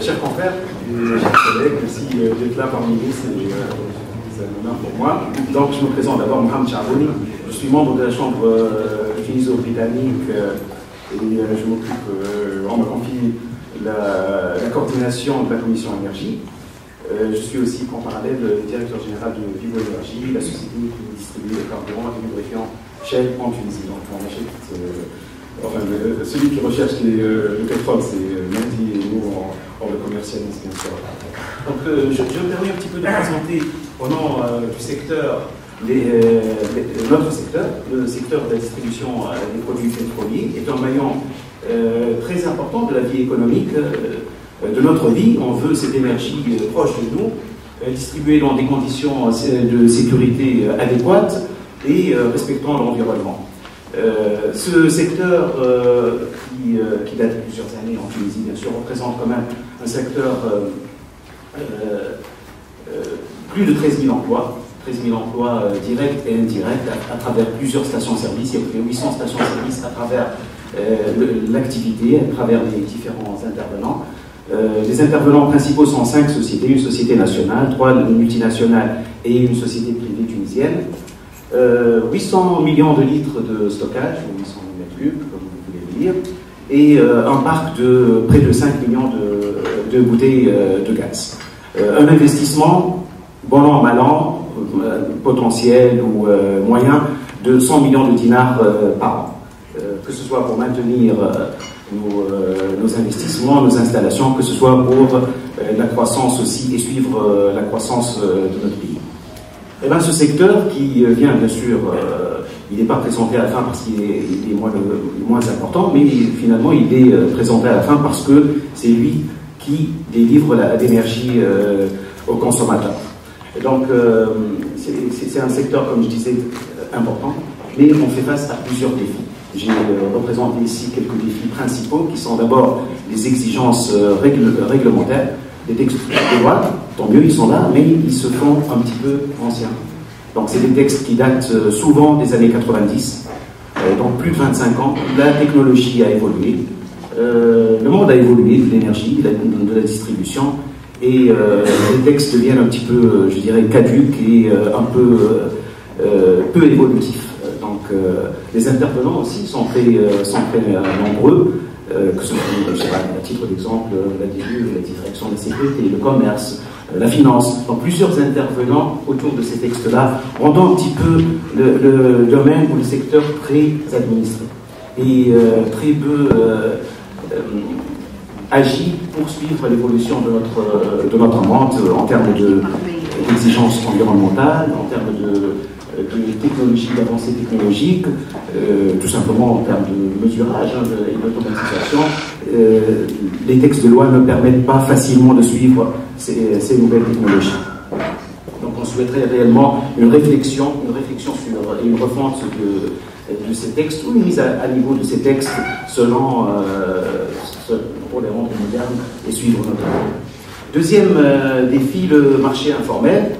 Chers confrères et chers collègues, si d'être là parmi vous, c'est un honneur pour moi. Donc, je me présente d'abord, Mohamed Charbouni. Je suis membre de la Chambre finno-britannique et je m'occupe, on me confie la coordination de la Commission énergie. Je suis aussi, en parallèle, directeur général de Vivo Énergie, la société qui distribue les carburants et les lubrifiants Shell en Tunisie. Donc, on achète. Enfin, celui qui recherche le pétrole, c'est Mendy, et nous, on le commercialise, bien sûr. Donc, je me permets un petit peu de présenter au nom du secteur, notre secteur, le secteur de la distribution des produits pétroliers, est un maillon très important de la vie économique, de notre vie. On veut cette énergie proche de nous, distribuée dans des conditions de sécurité adéquates et respectant l'environnement. Ce secteur qui date de plusieurs années en Tunisie, bien sûr, représente quand même un secteur plus de 13 000 emplois, 13 000 emplois directs et indirects à travers plusieurs stations-service. Il y a 800 stations-service à travers l'activité, à travers les différents intervenants. Les intervenants principaux sont 5 sociétés, une société nationale, 3 multinationales et une société privée tunisienne. 800 millions de litres de stockage, ou 800 mètres cubes, comme vous pouvez le dire, et un parc de près de 5 millions de bouteilles de gaz. Un investissement, bon an, mal an, potentiel ou moyen, de 100 millions de dinars par an. Que ce soit pour maintenir nos investissements, nos installations, que ce soit pour la croissance aussi et suivre la croissance de notre pays. Eh bien, ce secteur qui vient, bien sûr, il n'est pas présenté à la fin parce qu'il est le moins important, mais finalement, il est présenté à la fin parce que c'est lui qui délivre l'énergie aux consommateurs. Et donc, c'est un secteur, comme je disais, important, mais on fait face à plusieurs défis. J'ai représenté ici quelques défis principaux qui sont d'abord les exigences réglementaires. Les textes de loi, tant mieux, ils sont là, mais ils se font un petit peu anciens. Donc, c'est des textes qui datent souvent des années 90, donc plus de 25 ans. La technologie a évolué, le monde a évolué, de l'énergie, de la distribution, et les textes deviennent un petit peu, je dirais, caducs et un peu évolutifs. Donc, les intervenants aussi sont très nombreux. Que ce soit, à titre d'exemple, la DGU, la direction de la sécurité, le commerce, la finance. Donc plusieurs intervenants autour de ces textes-là, rendant un petit peu le domaine ou le secteur très administré et très peu agi pour suivre l'évolution de notre monde en termes d'exigences environnementales, en termes de technologie, d'avancée technologique, tout simplement en termes de mesurage et d'automatisation. Les textes de loi ne permettent pas facilement de suivre ces nouvelles technologies. Donc on souhaiterait réellement une réflexion sur une refonte de ces textes, ou une mise à niveau de ces textes selon pour les rendre modernes et suivre notre monde. Deuxième défi, le marché informel.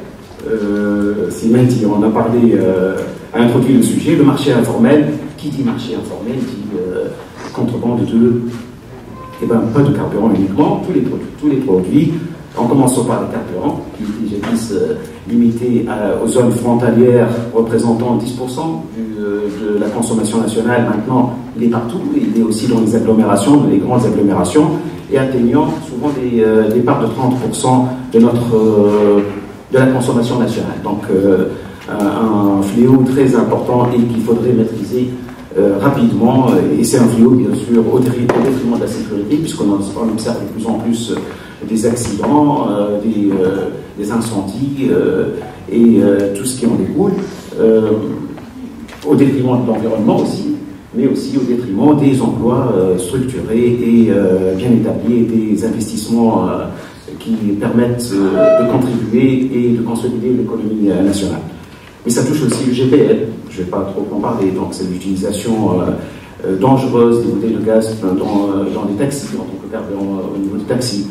C'est Mendy, on a parlé, a introduit le sujet, le marché informel. Qui dit marché informel dit contrebande de, pas de carburant uniquement, tous les produits. En commençant par les carburants, qui étaient jadis limités aux zones frontalières représentant 10% de la consommation nationale. Maintenant, il est partout, il est aussi dans les agglomérations, les grandes agglomérations, et atteignant souvent des parts de 30% de la consommation nationale. Donc un fléau très important et qu'il faudrait maîtriser rapidement, et c'est un fléau bien sûr au détriment de la sécurité, puisqu'on observe de plus en plus des accidents, des incendies et tout ce qui en découle, au détriment de l'environnement aussi, mais aussi au détriment des emplois structurés et bien établis, et des investissements qui permettent de contribuer et de consolider l'économie nationale. Mais ça touche aussi le GPL, je ne vais pas trop en parler, donc c'est l'utilisation dangereuse des bouteilles de gaz dans les taxis, en tant que carburant au niveau des taxis.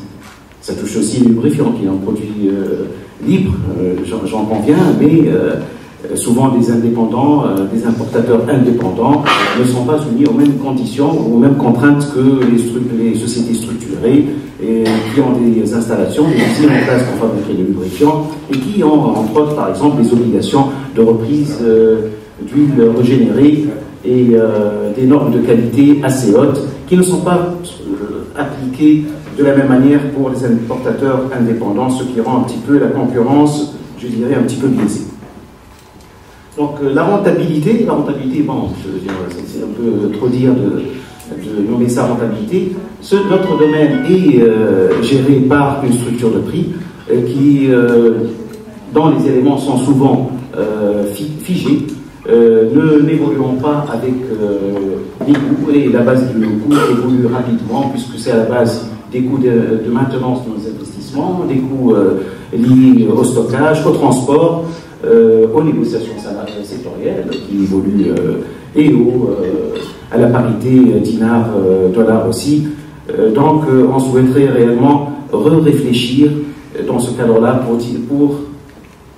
Ça touche aussi le lubrifiant, qui est un produit libre, j'en conviens, mais souvent des indépendants, des importateurs indépendants, ne sont pas soumis aux mêmes conditions, aux mêmes contraintes que les sociétés structurées et qui ont des installations, des usines en place pour fabriquer des lubrifiants et qui ont, entre autres, par exemple, les obligations de reprise d'huile régénérée et des normes de qualité assez hautes qui ne sont pas appliquées de la même manière pour les importateurs indépendants, ce qui rend un petit peu la concurrence, je dirais, un petit peu biaisée. Donc la rentabilité, bon, c'est un peu trop dire de nommer ça rentabilité. Notre domaine est géré par une structure de prix qui, dont les éléments sont souvent figés, n'évoluons pas avec les coûts, et la base de nos coûts évolue rapidement puisque c'est à la base des coûts de maintenance de nos investissements, des coûts liés au stockage, au transport, aux négociations sectorielles qui évoluent et à la parité dinar-dollar aussi. Donc on souhaiterait réellement réfléchir dans ce cadre-là pour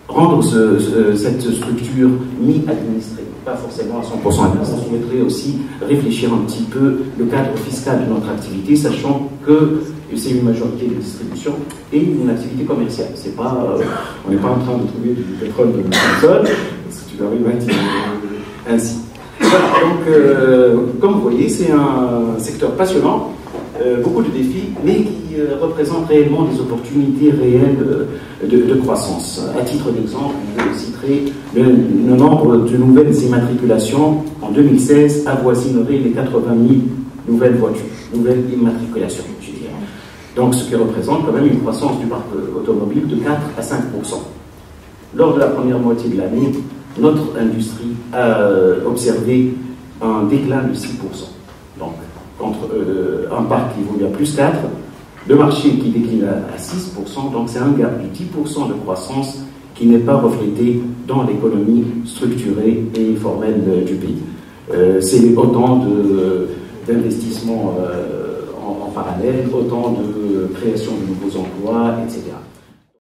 rendre cette structure mi-administrée, pas forcément à 100% administrée. On souhaiterait aussi réfléchir un petit peu le cadre fiscal de notre activité, sachant que c'est une majorité de distribution et une activité commerciale. C'est pas, on n'est pas en train de trouver du pétrole de sol, parce que tu vas arriver ainsi. Voilà, donc comme vous voyez, c'est un secteur passionnant, beaucoup de défis, mais qui représente réellement des opportunités réelles de croissance. À titre d'exemple, je citerai le nombre de nouvelles immatriculations en 2016 avoisinerait les 80 000 nouvelles voitures, nouvelles immatriculations, je dirais. Donc ce qui représente quand même une croissance du parc automobile de 4 à 5%. Lors de la première moitié de l'année, notre industrie a observé un déclin de 6%. Donc, contre un parc qui évolue à plus 4, le marché qui décline à 6%, donc c'est un gap de 10% de croissance qui n'est pas reflété dans l'économie structurée et formelle du pays. C'est autant d'investissements en parallèle, autant de création de nouveaux emplois, etc.